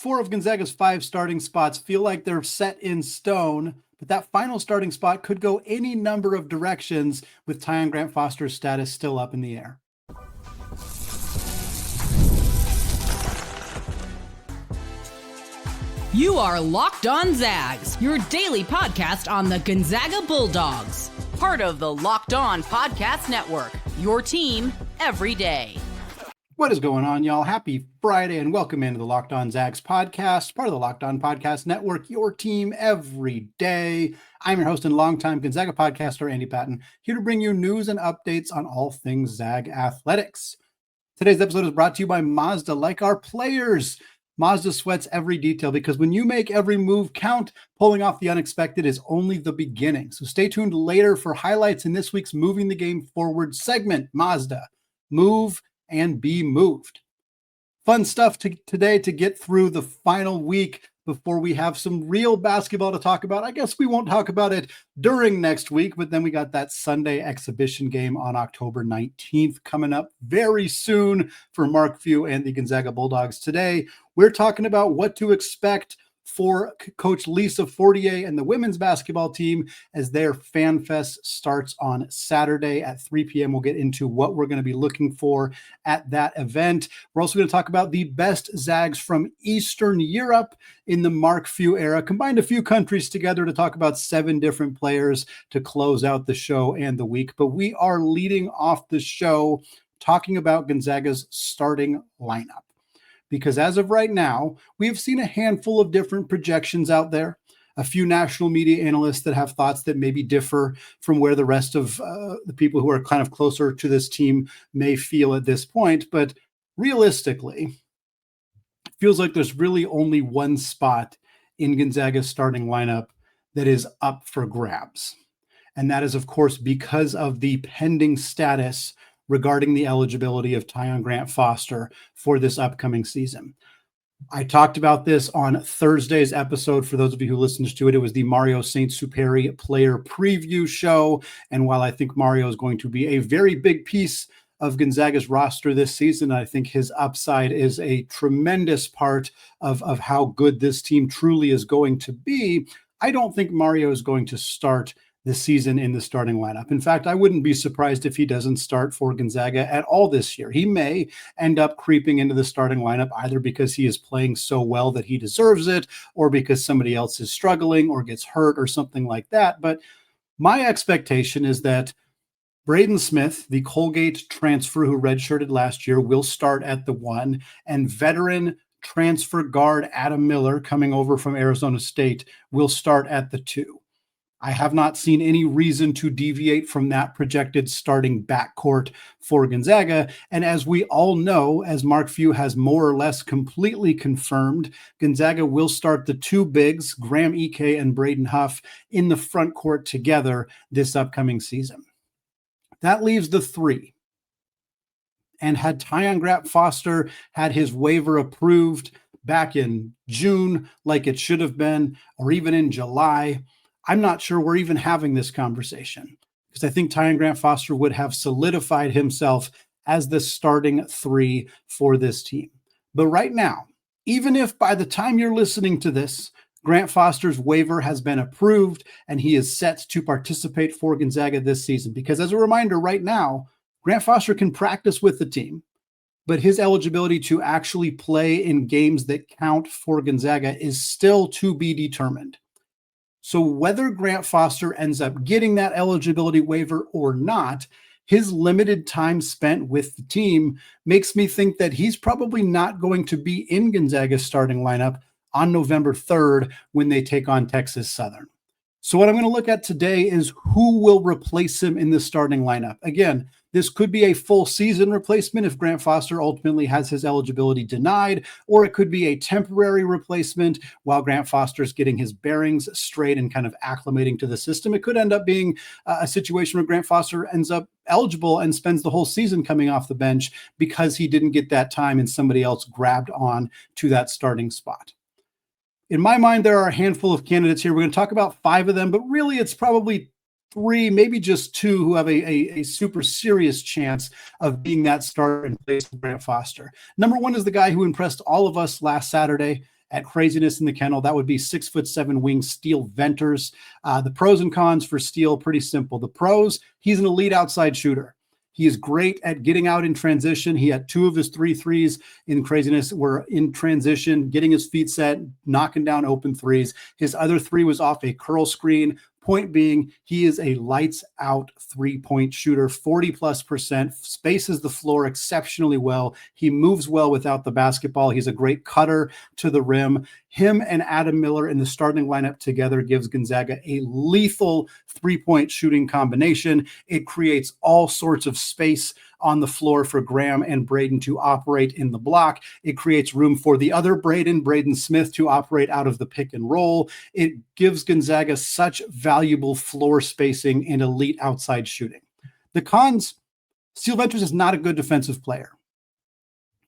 4 of Gonzaga's 5 starting spots feel like they're set in stone, but that final starting spot could go any number of directions with Tyon Grant-Foster's status still up in the air. You are Locked On Zags, your daily podcast on the Gonzaga Bulldogs. Part of the Locked On Podcast Network, your team every day. What is going on, y'all? Happy Friday and welcome into the Locked On Zags podcast, part of the Locked On Podcast Network, your team every day. I'm your host and longtime Gonzaga podcaster, Andy Patton, here to bring you news and updates on all things Zag athletics. Today's episode is brought to you by Mazda. Like our players, Mazda sweats every detail because when you make every move count, pulling off the unexpected is only the beginning. So stay tuned later for highlights in this week's Moving the Game Forward segment. Mazda, move and be moved. Fun stuff today to get through the final week before we have some real basketball to talk about. I guess we won't talk about it during next week, but then we got that Sunday exhibition game on October 19th coming up very soon for Mark Few and the Gonzaga Bulldogs. Today, we're talking about what to expect for Coach Lisa Fortier and the women's basketball team as their FanFest starts on Saturday at 3 p.m. We'll get into what we're going to be looking for at that event. We're also going to talk about the best Zags from Eastern Europe in the Mark Few era. Combined a few countries together to talk about 7 different players to close out the show and the week. But we are leading off the show talking about Gonzaga's starting lineup. Because as of right now, we have seen a handful of different projections out there, a few national media analysts that have thoughts that maybe differ from where the rest of the people who are kind of closer to this team may feel at this point. But realistically, it feels like there's really only one spot in Gonzaga's starting lineup that is up for grabs. And that is, of course, because of the pending status regarding the eligibility of Tyon Grant-Foster for this upcoming season. I talked about this on Thursday's episode. For those of you who listened to it, it was the Mario Saint-Superi player preview show. And while I think Mario is going to be a very big piece of Gonzaga's roster this season, I think his upside is a tremendous part of how good this team truly is going to be. I don't think Mario is going to start this season in the starting lineup. In fact, I wouldn't be surprised if he doesn't start for Gonzaga at all this year. He may end up creeping into the starting lineup either because he is playing so well that he deserves it, or because somebody else is struggling or gets hurt or something like that. But my expectation is that Braden Smith, the Colgate transfer who redshirted last year, will start at the 1, and veteran transfer guard Adam Miller, coming over from Arizona State, will start at the 2. I have not seen any reason to deviate from that projected starting backcourt for Gonzaga. And as we all know, as Mark Few has more or less completely confirmed, Gonzaga will start the 2 bigs, Graham Ike and Braden Huff, in the front court together this upcoming season. That leaves the 3. And had Tyon Grant-Foster had his waiver approved back in June, like it should have been, or even in July, I'm not sure we're even having this conversation, because I think Tyon Grant-Foster would have solidified himself as the starting 3 for this team. But right now, even if by the time you're listening to this, Grant-Foster's waiver has been approved and he is set to participate for Gonzaga this season, because as a reminder, right now, Grant-Foster can practice with the team, but his eligibility to actually play in games that count for Gonzaga is still to be determined. So whether Grant-Foster ends up getting that eligibility waiver or not, his limited time spent with the team makes me think that he's probably not going to be in Gonzaga's starting lineup on November 3rd when they take on Texas Southern. So what I'm going to look at today is who will replace him in the starting lineup. Again, this could be a full season replacement if Grant-Foster ultimately has his eligibility denied, or it could be a temporary replacement while Grant-Foster is getting his bearings straight and kind of acclimating to the system. It could end up being a situation where Grant-Foster ends up eligible and spends the whole season coming off the bench because he didn't get that time and somebody else grabbed on to that starting spot. In my mind, there are a handful of candidates here. We're going to talk about 5 of them, but really it's probably 3, maybe just 2 who have a super serious chance of being that starter in place of Grant-Foster. Number 1 is the guy who impressed all of us last Saturday At Kraziness in the Kennel, that would be 6'7" wing Steele Venters. The pros and cons for Steele, pretty simple. The pros, he's an elite outside shooter. He is great at getting out in transition. He had 2 of his 3 threes in Kraziness were in transition, getting his feet set, knocking down open threes. His other 3 was off a curl screen. Point being, he is a lights out 3-point shooter, 40+%, spaces the floor exceptionally well. He moves well without the basketball. He's a great cutter to the rim. Him and Adam Miller in the starting lineup together gives Gonzaga a lethal 3-point shooting combination. It creates all sorts of space on the floor for Graham and Braden to operate in the block. It creates room for the other Braden Smith, to operate out of the pick and roll. It gives Gonzaga such valuable floor spacing and elite outside shooting. The cons, Steele Venters is not a good defensive player.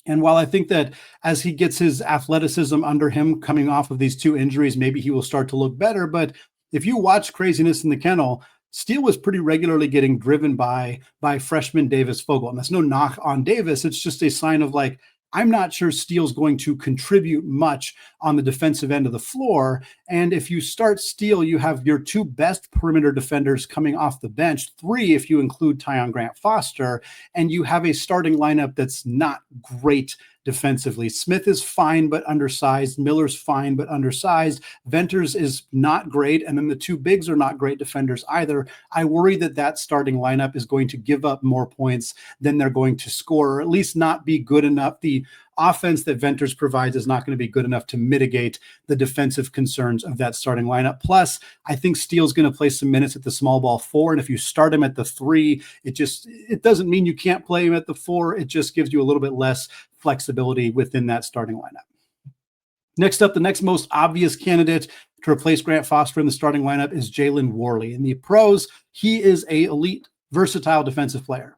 And while I think that as he gets his athleticism under him coming off of these 2 injuries, maybe he will start to look better. But if you watch Kraziness in the Kennel, Steele was pretty regularly getting driven by freshman Davis Fogel. And that's no knock on Davis. It's just a sign of like, I'm not sure Steele's going to contribute much on the defensive end of the floor. And if you start Steele, you have your 2 best perimeter defenders coming off the bench, 3 if you include Tyon Grant-Foster, and you have a starting lineup that's not great defensively. Smith is fine but undersized. Miller's fine but undersized. Venters is not great, and then the 2 bigs are not great defenders either. I worry that starting lineup is going to give up more points than they're going to score, or at least not be good enough. The offense that Venters provides is not going to be good enough to mitigate the defensive concerns of that starting lineup. Plus, I think Steele's going to play some minutes at the small ball 4, and if you start him at the 3, it doesn't mean you can't play him at the 4. It just gives you a little bit less flexibility within that starting lineup. Next up, the next most obvious candidate to replace Grant-Foster in the starting lineup is Jalen Worley. In the pros, he is an elite, versatile defensive player.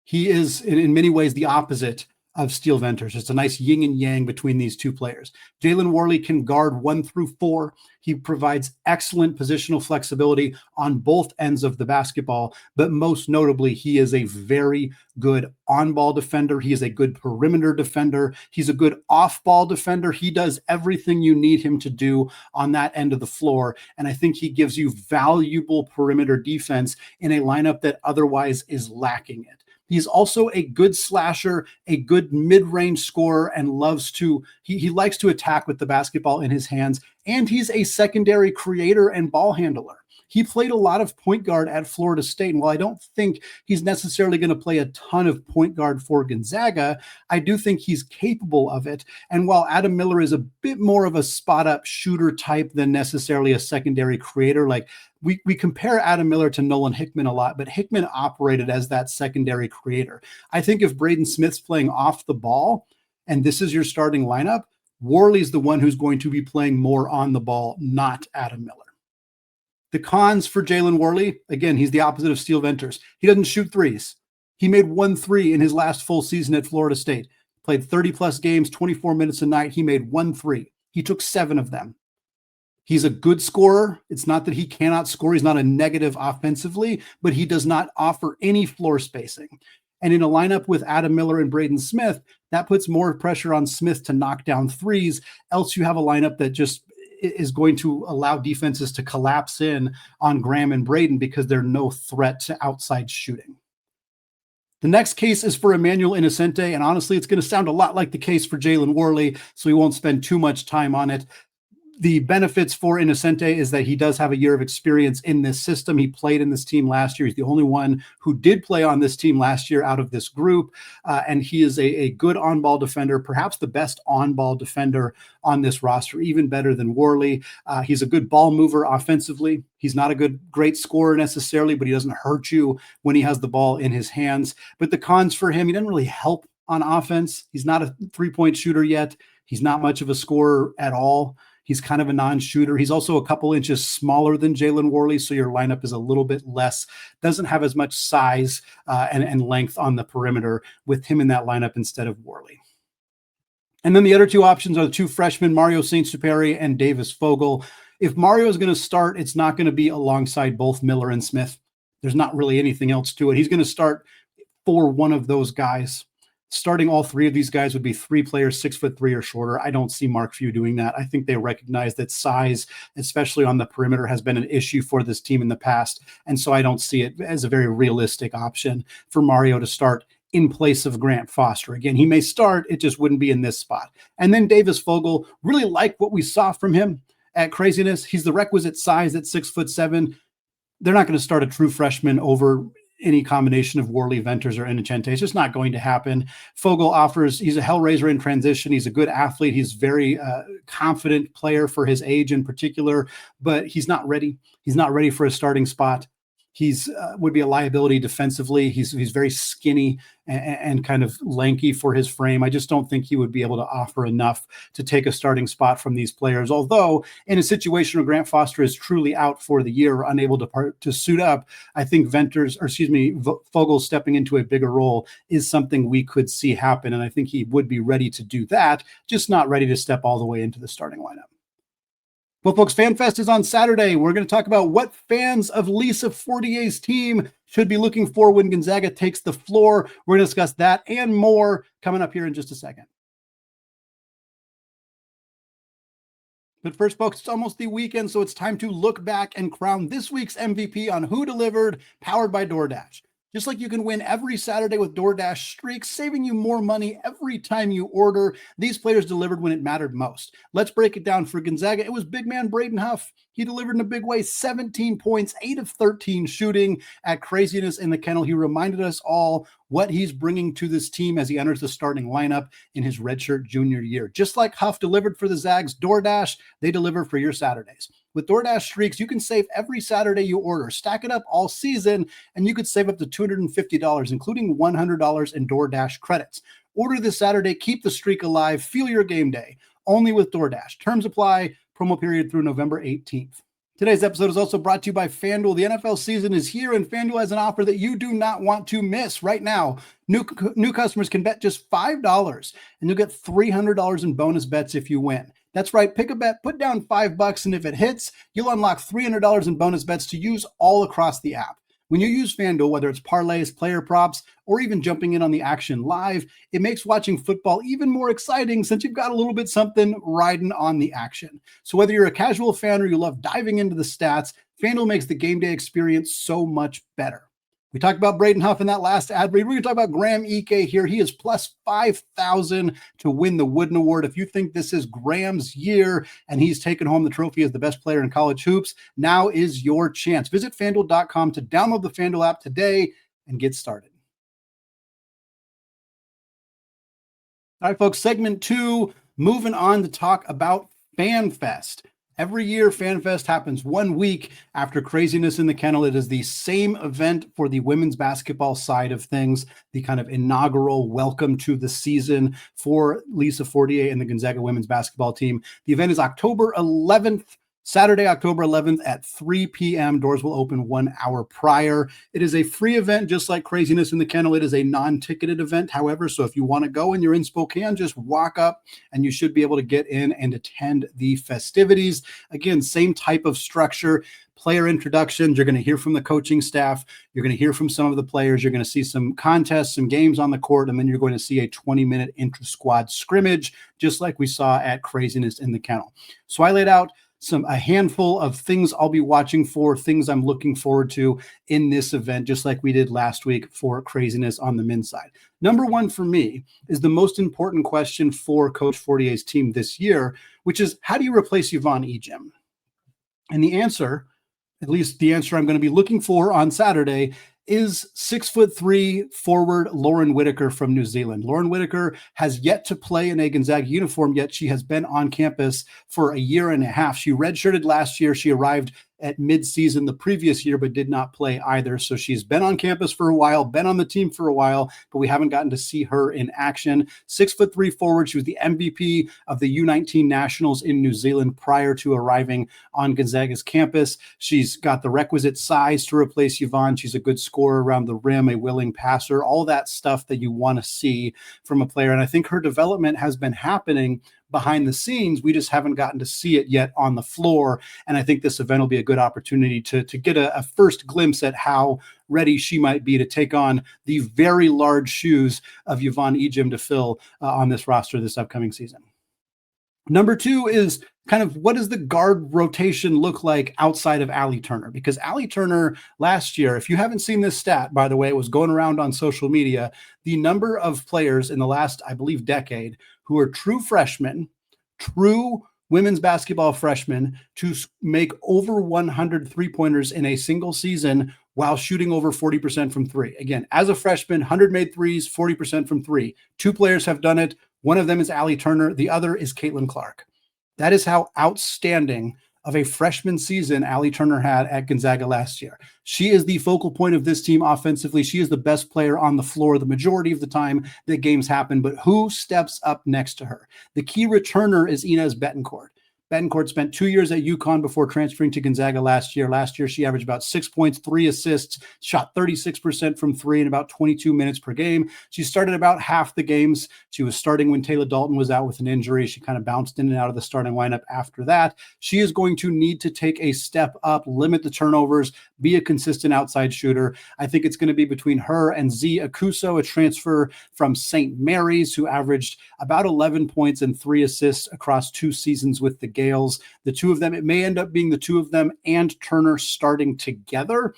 He is, in many ways, the opposite of Steele Venters. It's a nice yin and yang between these 2 players. Jalen Worley can guard 1 through 4. He provides excellent positional flexibility on both ends of the basketball, but most notably, he is a very good on-ball defender. He is a good perimeter defender. He's a good off-ball defender. He does everything you need him to do on that end of the floor, and I think he gives you valuable perimeter defense in a lineup that otherwise is lacking it. He's also a good slasher, a good mid-range scorer, and he likes to attack with the basketball in his hands, and he's a secondary creator and ball handler. He played a lot of point guard at Florida State, and while I don't think he's necessarily going to play a ton of point guard for Gonzaga, I do think he's capable of it. And while Adam Miller is a bit more of a spot-up shooter type than necessarily a secondary creator, like we compare Adam Miller to Nolan Hickman a lot, but Hickman operated as that secondary creator. I think if Braden Smith's playing off the ball, and this is your starting lineup, Worley's the one who's going to be playing more on the ball, not Adam Miller. The cons for Jalen Worley, again, he's the opposite of Steele Venters. He doesn't shoot threes. He made 1 3 in his last full season at Florida State. Played 30-plus games, 24 minutes a night. He made 1 3. He took 7 of them. He's a good scorer. It's not that he cannot score. He's not a negative offensively, but he does not offer any floor spacing. And in a lineup with Adam Miller and Braden Smith, that puts more pressure on Smith to knock down threes. Else you have a lineup that just is going to allow defenses to collapse in on Graham and Braden because they're no threat to outside shooting. The next case is for Emmanuel Innocente, and honestly, it's going to sound a lot like the case for Jalen Worley, so we won't spend too much time on it. The benefits for Innocente is that he does have a year of experience in this system. He played in this team last year. He's the only one who did play on this team last year out of this group. And he is a good on-ball defender, perhaps the best on-ball defender on this roster, even better than Worley. He's a good ball mover offensively. He's not a great scorer necessarily, but he doesn't hurt you when he has the ball in his hands. But the cons for him, he doesn't really help on offense. He's not a three-point shooter yet. He's not much of a scorer at all. He's kind of a non-shooter. He's also a couple inches smaller than Jalen Worley, so your lineup is a little bit less, doesn't have as much size and length on the perimeter with him in that lineup instead of Worley. And then the other 2 options are the 2 freshmen, Mario Saint-Superi and Davis Fogel. If Mario is going to start, it's not going to be alongside both Miller and Smith. There's not really anything else to it. He's going to start for one of those guys. starting all three of these guys would be three players 6'3" or shorter. I don't see Mark Few doing that. I think they recognize that size, especially on the perimeter, has been an issue for this team in the past. And so I don't see it as a very realistic option for Mario to start in place of Grant-Foster. Again, he may start, it just wouldn't be in this spot. And then Davis Vogel, really like what we saw from him at Kraziness. He's the requisite size at 6'7". They're not going to start a true freshman over any combination of Worley, Venters, or Innocente. It's just not going to happen. Fogel he's a hellraiser in transition. He's a good athlete. He's very confident player for his age in particular, but he's not ready. He's not ready for a starting spot. He's would be a liability defensively. He's very skinny and kind of lanky for his frame. I just don't think he would be able to offer enough to take a starting spot from these players. Although in a situation where Grant-Foster is truly out for the year, unable to suit up, I think Fogel stepping into a bigger role is something we could see happen. And I think he would be ready to do that, just not ready to step all the way into the starting lineup. Well, folks, FanFest is on Saturday. We're going to talk about what fans of Lisa Fortier's team should be looking for when Gonzaga takes the floor. We're going to discuss that and more coming up here in just a second. But first, folks, it's almost the weekend, so it's time to look back and crown this week's MVP on Who Delivered, powered by DoorDash. Just like you can win every Saturday with DoorDash Streaks, saving you more money every time you order, these players delivered when it mattered most. Let's break it down. For Gonzaga, it was big man Braden Huff. He delivered in a big way, 17 points, 8 of 13 shooting at Kraziness in the Kennel. He reminded us all what he's bringing to this team as he enters the starting lineup in his redshirt junior year. Just like Huff delivered for the Zags, DoorDash, they deliver for your Saturdays. With DoorDash Streaks, you can save every Saturday you order. Stack it up all season, and you could save up to $250, including $100 in DoorDash credits. Order this Saturday, keep the streak alive, feel your game day. Only with DoorDash. Terms apply, promo period through November 18th. Today's episode is also brought to you by FanDuel. The NFL season is here, and FanDuel has an offer that you do not want to miss. Right now, new customers can bet just $5, and you'll get $300 in bonus bets if you win. That's right. Pick a bet, put down $5, and if it hits, you'll unlock $300 in bonus bets to use all across the app. When you use FanDuel, whether it's parlays, player props, or even jumping in on the action live, it makes watching football even more exciting since you've got a little bit something riding on the action. So whether you're a casual fan or you love diving into the stats, FanDuel makes the game day experience so much better. We talked about Braden Huff in that last ad read. We're going to talk about Graham Ike here. He is plus 5,000 to win the Wooden Award. If you think this is Graham's year and he's taken home the trophy as the best player in college hoops, now is your chance. Visit FanDuel.com to download the FanDuel app today and get started. All right, folks, segment 2, moving on to talk about FanFest. Every year, FanFest happens 1 week after Kraziness in the Kennel. It is the same event for the women's basketball side of things, the kind of inaugural welcome to the season for Lisa Fortier and the Gonzaga women's basketball team. The event is Saturday, October 11th at 3 p.m. Doors will open 1 hour prior. It is a free event, just like Kraziness in the Kennel. It is a non-ticketed event, however, so if you want to go and you're in Spokane, just walk up and you should be able to get in and attend the festivities. Again, same type of structure. Player introductions. You're going to hear from the coaching staff. You're going to hear from some of the players. You're going to see some contests, some games on the court, and then you're going to see a 20-minute intra-squad scrimmage, just like we saw at Kraziness in the Kennel. So I laid out a handful of things I'll be watching for, things I'm looking forward to in this event, just like we did last week for Kraziness on the men's side. Number 1 for me is the most important question for Coach Fortier's team this year, which is how do you replace Yvonne Ejim? And the answer, at least the answer I'm going to be looking for on Saturday, is 6'3" forward Lauren Whittaker from New Zealand. Lauren Whittaker has yet to play in a Gonzaga uniform, yet she has been on campus for a year and a half. She redshirted last year. She arrived at midseason the previous year, but did not play either. So she's been on campus for a while, been on the team for a while, but we haven't gotten to see her in action. 6'3" forward. She was the MVP of the U19 Nationals in New Zealand prior to arriving on Gonzaga's campus. She's got the requisite size to replace Yvonne. She's a good scorer around the rim, a willing passer, all that stuff that you want to see from a player. And I think her development has been happening behind the scenes. We just haven't gotten to see it yet on the floor. And I think this event will be a good opportunity to get a first glimpse at how ready she might be to take on the very large shoes of Yvonne Ejim to fill on this roster this upcoming season. Number 2 is kind of what does the guard rotation look like outside of Allie Turner? Because Allie Turner last year, if you haven't seen this stat, by the way, it was going around on social media, the number of players in the last, I believe, decade who are true freshmen, true women's basketball freshmen to make over 100 three-pointers in a single season while shooting over 40% from three. Again, as a freshman, 100 made threes, 40% from three. 2 players have done it. One of them is Allie Turner. The other is Caitlin Clark. That is how outstanding of a freshman season Allie Turner had at Gonzaga last year. She is the focal point of this team offensively. She is the best player on the floor the majority of the time that games happen, but who steps up next to her? The key returner is Inez Betancourt. Betancourt spent 2 years at UConn before transferring to Gonzaga last year. Last year, she averaged about 6 points, 3 assists, shot 36% from three in about 22 minutes per game. She started about half the games. She was starting when Taylor Dalton was out with an injury. She kind of bounced in and out of the starting lineup after that. She is going to need to take a step up, limit the turnovers, be a consistent outside shooter. I think it's going to be between her and Z Akuso, a transfer from St. Mary's, who averaged about 11 points and 3 assists across 2 seasons with the Gales. The two of them, it may end up being the two of them and Turner starting together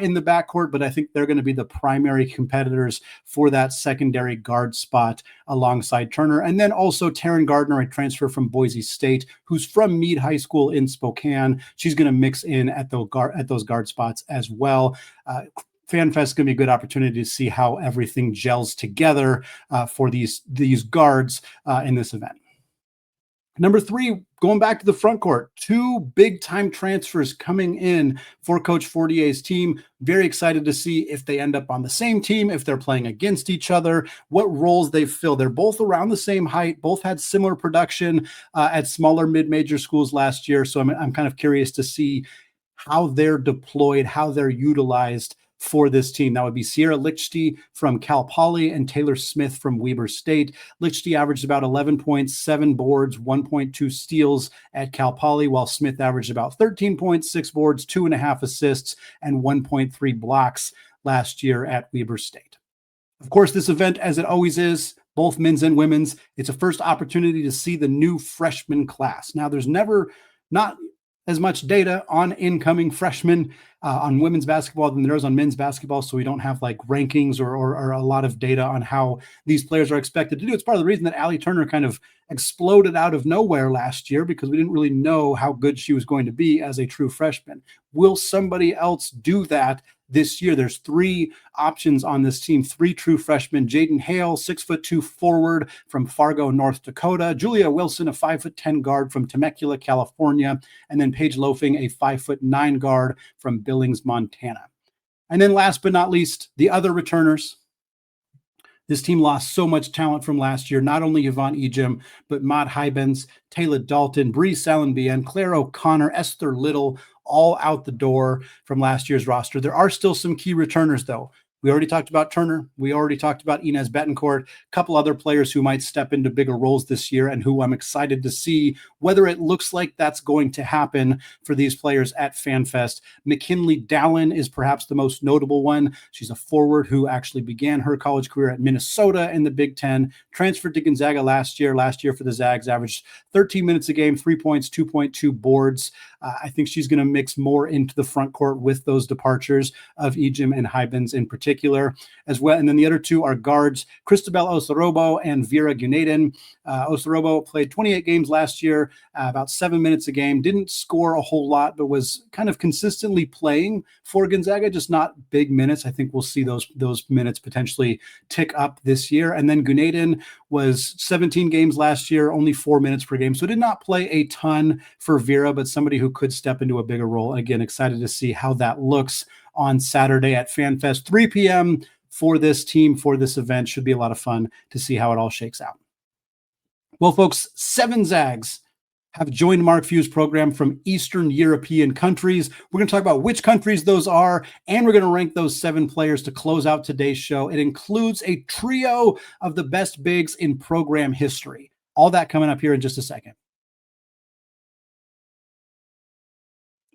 in the backcourt, but I think they're going to be the primary competitors for that secondary guard spot alongside Turner. And then also Taryn Gardner, a transfer from Boise State, who's from Meade High School in Spokane. She's going to mix in at those guard spots as well. FanFest is going to be a good opportunity to see how everything gels together for these guards in this event. Number 3, going back to the front court, 2 big-time transfers coming in for Coach Fortier's team. Very excited to see if they end up on the same team, if they're playing against each other, what roles they fill. They're both around the same height, both had similar production at smaller mid-major schools last year. So I'm kind of curious to see how they're deployed, how they're utilized for this team. That would be Sierra Lichty from Cal Poly and Taylor Smith from Weber State. Lichty averaged about 11 points, 7 boards, 1.2 steals at Cal Poly, while Smith averaged about 13 points, 6 boards, 2.5 assists, and 1.3 blocks last year at Weber State. Of course, this event, as it always is, both men's and women's, it's a first opportunity to see the new freshman class. Now, there's not as much data on incoming freshmen on women's basketball than there is on men's basketball. So we don't have like rankings or a lot of data on how these players are expected to do. It's part of the reason that Allie Turner kind of exploded out of nowhere last year, because we didn't really know how good she was going to be as a true freshman. Will somebody else do that this year? There's 3 options on this team, 3 true freshmen. Jaden Hale, 6'2" forward from Fargo, North Dakota. Julia Wilson, a 5'10" guard from Temecula, California. And then Paige Loafing, a 5'9" guard from Billings, Montana. And then last but not least, the other returners. This team lost so much talent from last year, not only Yvonne Ejim, but Maud Hybens, Taylor Dalton, Bree Salenbien, Claire O'Connor, Esther Little, all out the door from last year's roster. There are still some key returners, though. We already talked about Turner. We already talked about Inez Betancourt, a couple other players who might step into bigger roles this year and who I'm excited to see whether it looks like that's going to happen for these players at FanFest. McKinley Dallin is perhaps the most notable one. She's a forward who actually began her college career at Minnesota in the Big Ten, transferred to Gonzaga last year for the Zags, averaged 13 minutes a game, 3 points, 2.2 boards. I think she's going to mix more into the front court with those departures of Ejim and Hybens in particular as well. And then the other 2 are guards, Cristobal Osorobo and Vera Gunaden. Osorobo played 28 games last year, about 7 minutes a game, didn't score a whole lot, but was kind of consistently playing for Gonzaga, just not big minutes. I think we'll see those minutes potentially tick up this year. And then Gunaden was 17 games last year, only 4 minutes per game. So did not play a ton for Vera, but somebody who could step into a bigger role. And again, excited to see how that looks on Saturday at FanFest, 3 p.m. for this team, for this event. Should be a lot of fun to see how it all shakes out. Well, folks, 7 Zags have joined Mark Few's program from Eastern European countries. We're going to talk about which countries those are, and we're going to rank those 7 players to close out today's show. It includes a trio of the best bigs in program history. All that coming up here in just a second.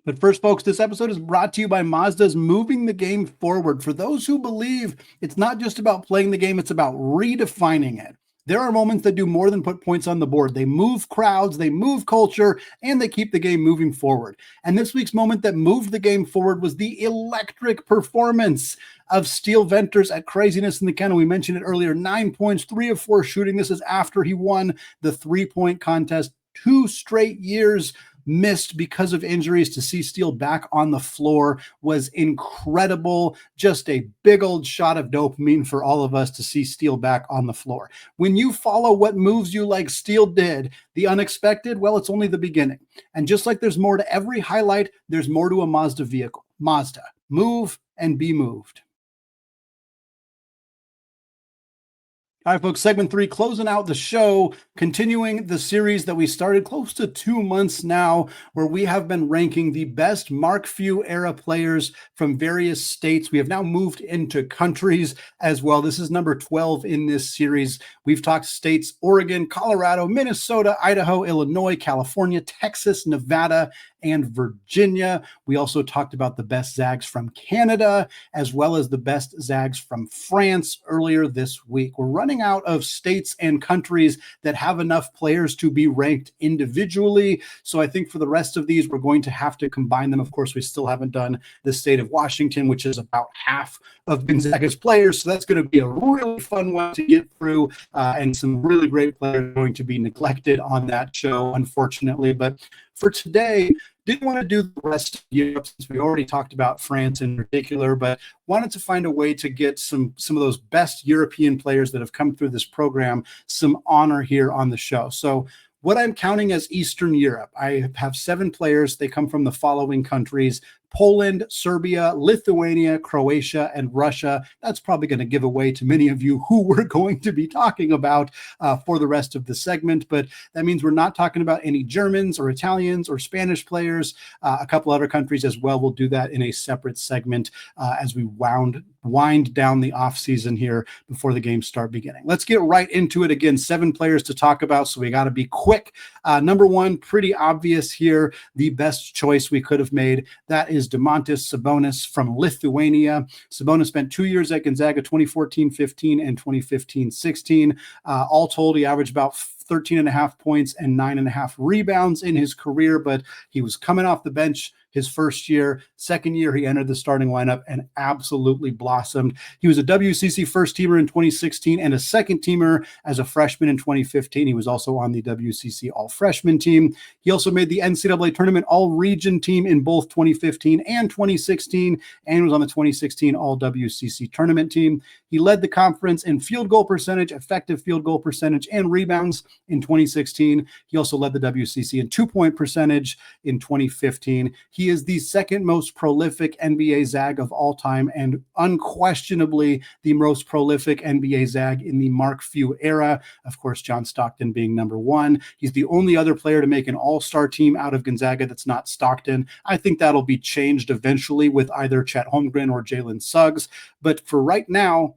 But first, folks, this episode is brought to you by Mazda's Moving the Game Forward. For those who believe it's not just about playing the game, it's about redefining it. There are moments that do more than put points on the board. They move crowds, they move culture, and they keep the game moving forward. And this week's moment that moved the game forward was the electric performance of Steele Venters at Kraziness in the Kennel. We mentioned it earlier, 9 points, 3 of 4 shooting. This is after he won the 3-point contest 2 straight years missed because of injuries. To see Steele back on the floor was incredible. Just a big old shot of dopamine for all of us to see Steele back on the floor. When you follow what moves you like Steele did, the unexpected, well, it's only the beginning. And just like there's more to every highlight, there's more to a Mazda vehicle. Mazda, move and be moved. All right, folks, segment 3, closing out the show, continuing the series that we started close to 2 months now, where we have been ranking the best Mark Few era players from various states. We have now moved into countries as well. This is number 12 in this series. We've talked states: Oregon, Colorado, Minnesota, Idaho, Illinois, California, Texas, Nevada, and Virginia. We also talked about the best Zags from Canada, as well as the best Zags from France earlier this week. We're running out of states and countries that have enough players to be ranked individually. So I think for the rest of these, we're going to have to combine them. Of course, we still haven't done the state of Washington, which is about half of Gonzaga's players. So that's going to be a really fun one to get through, and some really great players going to be neglected on that show, unfortunately. But for today, didn't want to do the rest of Europe since we already talked about France in particular, but wanted to find a way to get some of those best European players that have come through this program some honor here on the show. So what I'm counting as Eastern Europe, I have 7 players. They come from the following countries: Poland, Serbia, Lithuania, Croatia, and Russia. That's probably going to give away to many of you who we're going to be talking about for the rest of the segment. But that means we're not talking about any Germans or Italians or Spanish players. A couple other countries as well. We'll do that in a separate segment as we wind down the off season here before the games start beginning. Let's get right into it. Again, 7 players to talk about, so we got to be quick. Number 1, pretty obvious here, the best choice we could have made. That is Domantas Sabonis from Lithuania. Sabonis spent 2 years at Gonzaga, 2014-15 and 2015-16. All told, he averaged about 13.5 points and 9.5 rebounds in his career, but he was coming off the bench his first year. Second year, he entered the starting lineup and absolutely blossomed. He was a WCC first teamer in 2016 and a second teamer as a freshman in 2015. He was also on the WCC all-freshman team. He also made the NCAA tournament all-region team in both 2015 and 2016, and was on the 2016 all-WCC tournament team. He led the conference in field goal percentage, effective field goal percentage, and rebounds in 2016. He also led the WCC in 2-point percentage in 2015. He is the second most prolific NBA Zag of all time, and unquestionably the most prolific NBA Zag in the Mark Few era. Of course, John Stockton being number 1. He's the only other player to make an all-star team out of Gonzaga that's not Stockton. I think that'll be changed eventually with either Chet Holmgren or Jalen Suggs. But for right now,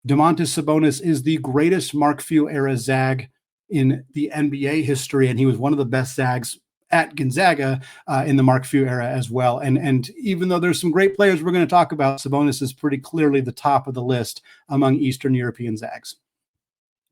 Domantas Sabonis is the greatest Mark Few era Zag in the NBA history, and he was one of the best Zags at Gonzaga in the Mark Few era as well. And even though there's some great players we're going to talk about, Sabonis is pretty clearly the top of the list among Eastern European Zags.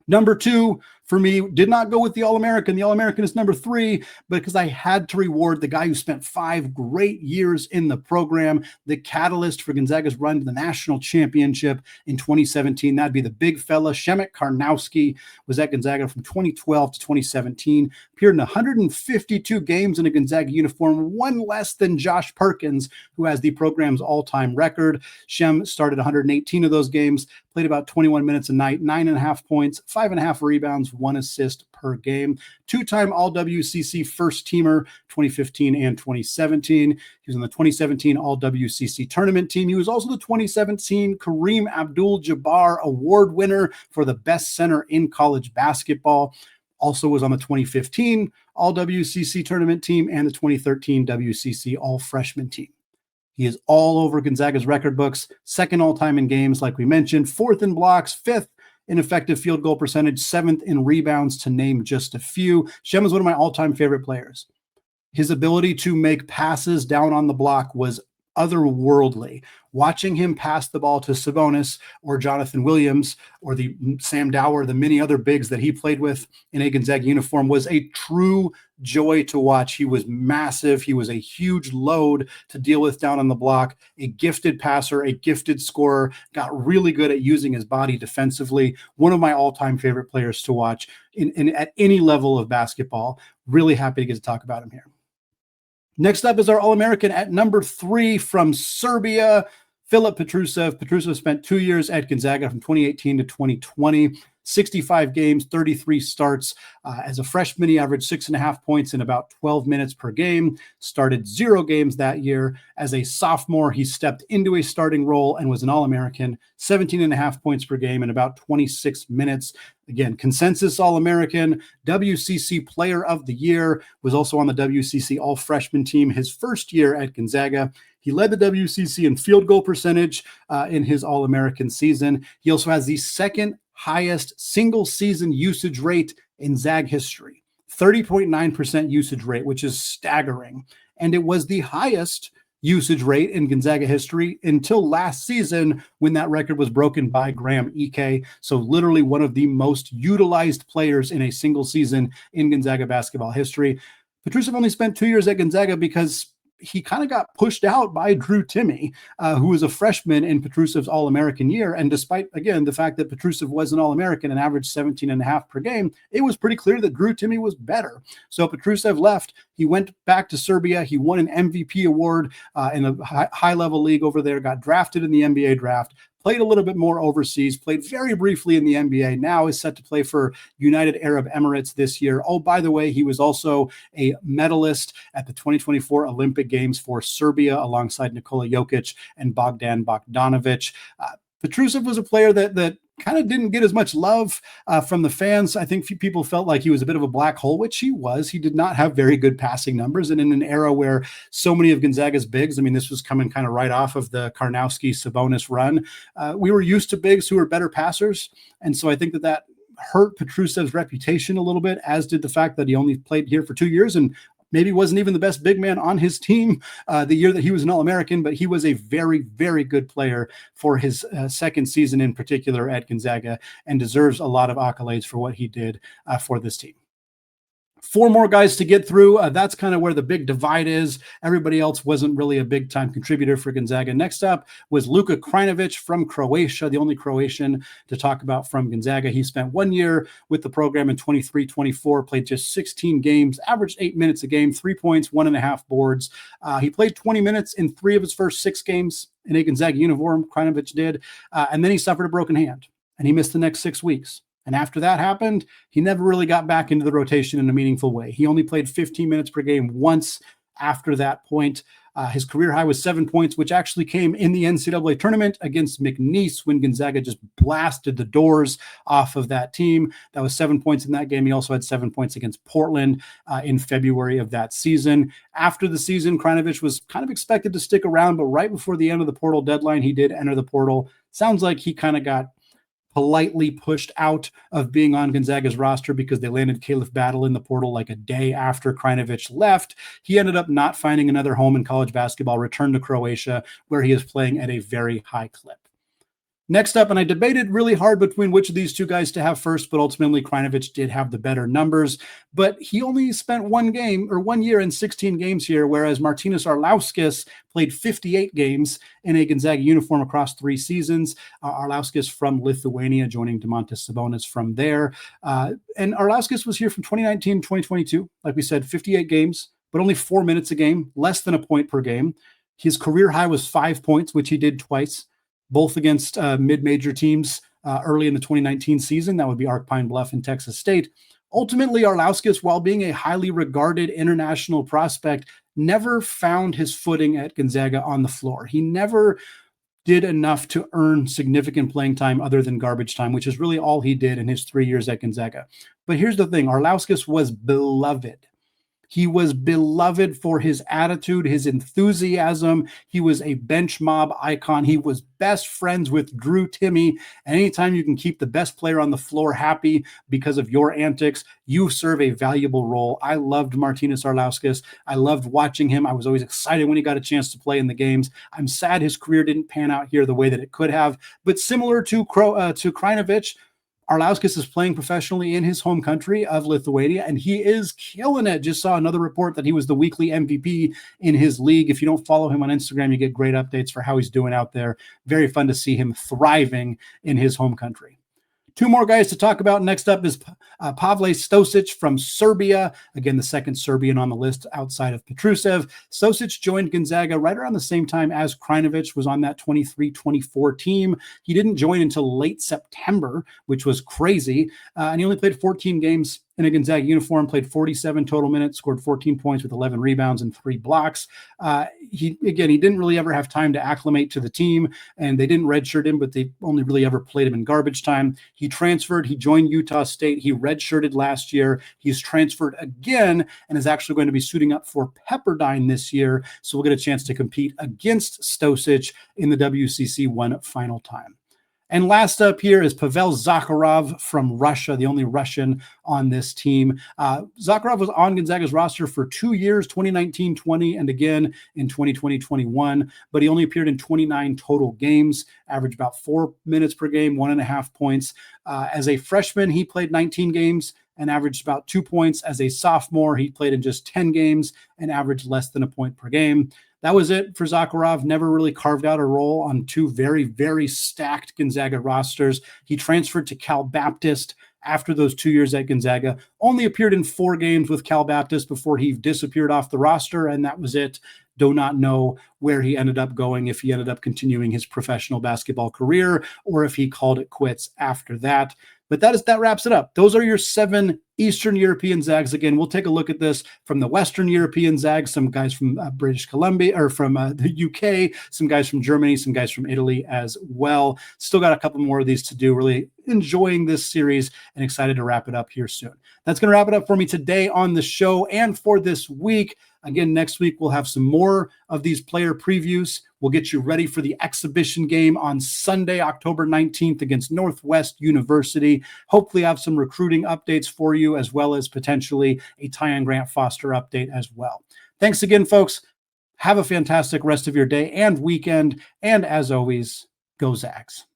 Number 2, for me, did not go with the All-American. The All-American is number 3, because I had to reward the guy who spent 5 great years in the program, the catalyst for Gonzaga's run to the national championship in 2017. That'd be the big fella. Przemek Karnowski was at Gonzaga from 2012 to 2017, appeared in 152 games in a Gonzaga uniform, one less than Josh Perkins, who has the program's all-time record. Shem started 118 of those games, played about 21 minutes a night, 9.5 points, 5.5 rebounds, 1 assist per game. 2-time All-WCC first teamer, 2015 and 2017. He was on the 2017 All-WCC tournament team. He was also the 2017 Kareem Abdul-Jabbar Award winner for the best center in college basketball. Also was on the 2015 All-WCC tournament team and the 2013 WCC All-Freshman team. He is all over Gonzaga's record books, second all-time in games, like we mentioned, 4th in blocks, 5th in effective field goal percentage, 7th in rebounds, to name just a few. Shem is one of my all-time favorite players. His ability to make passes down on the block was otherworldly. Watching him pass the ball to Sabonis or Jonathan Williams or the Sam Dower, the many other bigs that he played with in a Gonzaga uniform, was a true joy to watch. He was massive. He was a huge load to deal with down on the block, a gifted passer, a gifted scorer, got really good at using his body defensively. One of my all-time favorite players to watch at any level of basketball. Really happy to get to talk about him here. Next up is our All-American at number 3 from Serbia, Filip Petrusev. Petrusev spent 2 years at Gonzaga from 2018 to 2020. 65 games, 33 starts. As a freshman, he averaged 6.5 points in about 12 minutes per game, started 0 games that year. As a sophomore, he stepped into a starting role and was an All-American, 17.5 points per game in about 26 minutes. Again, consensus All-American, WCC Player of the Year, was also on the WCC All-Freshman team his first year at Gonzaga. He led the WCC in field goal percentage in his All-American season. He also has the second highest single season usage rate in Zag history, 30.9% usage rate, which is staggering. And it was the highest usage rate in Gonzaga history until last season, when that record was broken by Graham Ike. So literally one of the most utilized players in a single season in Gonzaga basketball history. Petrusev only spent 2 years at Gonzaga because he kind of got pushed out by Drew Timme, who was a freshman in Petrusev's All-American year. And despite, again, the fact that Petrusev was an All-American and averaged 17.5 per game, it was pretty clear that Drew Timme was better. So Petrusev left. He went back to Serbia. He won an MVP award in a high-level league over there, got drafted in the NBA draft, played a little bit more overseas, played very briefly in the NBA, now is set to play for United Arab Emirates this year. Oh, by the way, he was also a medalist at the 2024 Olympic Games for Serbia alongside Nikola Jokic and Bogdan Bogdanovic. Petrusev was a player that kind of didn't get as much love from the fans. I think people felt like he was a bit of a black hole, which he was. He did not have very good passing numbers. And in an era where so many of Gonzaga's bigs, I mean, this was coming kind of right off of the Karnowski Sabonis run, we were used to bigs who were better passers. And so I think that hurt Petrusev's reputation a little bit, as did the fact that he only played here for 2 years and maybe wasn't even the best big man on his team the year that he was an All-American, but he was a very, very good player for his second season in particular at Gonzaga and deserves a lot of accolades for what he did for this team. 4 more guys to get through. That's kind of where the big divide is. Everybody else wasn't really a big-time contributor for Gonzaga. Next up was Luka Krajinovic from Croatia, the only Croatian to talk about from Gonzaga. He spent 1 year with the program in 23-24, played just 16 games, averaged 8 minutes a game, 3 points, 1.5 boards. He played 20 minutes in 3 of his first 6 games in a Gonzaga uniform, Krajinovic did, and then he suffered a broken hand, and he missed the next 6 weeks. And after that happened, he never really got back into the rotation in a meaningful way. He only played 15 minutes per game once after that point. His career high was 7 points, which actually came in the NCAA tournament against McNeese when Gonzaga just blasted the doors off of that team. That was 7 points in that game. He also had 7 points against Portland in February of that season. After the season, Krajinovic was kind of expected to stick around, but right before the end of the portal deadline, he did enter the portal. Sounds like he kind of got politely pushed out of being on Gonzaga's roster because they landed Caleb Battle in the portal like a day after Krajinovic left. He ended up not finding another home in college basketball, returned to Croatia, where he is playing at a very high clip. Next up, and I debated really hard between which of these two guys to have first, but ultimately Krajinovic did have the better numbers, but he only spent 1 year and 16 games here, whereas Martynas Arlauskas played 58 games in a Gonzaga uniform across 3 seasons. Arlauskas from Lithuania, joining Domantas Sabonis from there. And Arlauskas was here from 2019 to 2022. Like we said, 58 games, but only 4 minutes a game, less than a point per game. His career high was 5 points, which he did twice, both against mid-major teams early in the 2019 season. That would be Arc Pine Bluff and Texas State. Ultimately, Arlauskas, while being a highly regarded international prospect, never found his footing at Gonzaga on the floor. He never did enough to earn significant playing time other than garbage time, which is really all he did in his 3 years at Gonzaga. But here's the thing. Arlauskas was beloved. He was beloved for his attitude, his enthusiasm. He was a bench mob icon. He was best friends with Drew Timme. And anytime you can keep the best player on the floor happy because of your antics, you serve a valuable role. I loved Martynas Arlauskas. I loved watching him. I was always excited when he got a chance to play in the games. I'm sad his career didn't pan out here the way that it could have. But similar to Krajinovich, Arlauskas is playing professionally in his home country of Lithuania, and he is killing it. Just saw another report that he was the weekly MVP in his league. If you don't follow him on Instagram, you get great updates for how he's doing out there. Very fun to see him thriving in his home country. Two more guys to talk about. Next up is Pavle Stosic from Serbia. Again, the second Serbian on the list outside of Petrusev. Stosic joined Gonzaga right around the same time as Krajinovich was on that 23-24 team. He didn't join until late September, which was crazy. And he only played 14 games in a Gonzaga uniform, played 47 total minutes, scored 14 points with 11 rebounds and 3 blocks. He didn't really ever have time to acclimate to the team, and they didn't redshirt him, but they only really ever played him in garbage time. He transferred. He joined Utah State. He redshirted last year. He's transferred again and is actually going to be suiting up for Pepperdine this year, so we'll get a chance to compete against Stosic in the WCC one final time. And last up here is Pavel Zakharov from Russia, the only Russian on this team. Zakharov was on Gonzaga's roster for 2 years, 2019-20, and again in 2020-21, but he only appeared in 29 total games, averaged about 4 minutes per game, 1.5 points. As a freshman, he played 19 games and averaged about 2 points. As a sophomore, he played in just 10 games and averaged less than a point per game. That was it for Zakharov. Never really carved out a role on two very, very stacked Gonzaga rosters. He transferred to Cal Baptist after those 2 years at Gonzaga. Only appeared in 4 games with Cal Baptist before he disappeared off the roster, and that was it. Do not know where he ended up going, if he ended up continuing his professional basketball career or if he called it quits after that. But that wraps it up. Those are your 7 Eastern European Zags. Again, we'll take a look at this from the Western European Zags, some guys from British Columbia or from the UK, some guys from Germany, some guys from Italy as well. Still got a couple more of these to do. Really enjoying this series and excited to wrap it up here soon. That's going to wrap it up for me today on the show and for this week. Again, next week, we'll have some more of these player previews. We'll get you ready for the exhibition game on Sunday, October 19th against Northwest University. Hopefully have some recruiting updates for you, as well as potentially a Tyon Grant-Foster update as well. Thanks again, folks. Have a fantastic rest of your day and weekend. And as always, go Zags.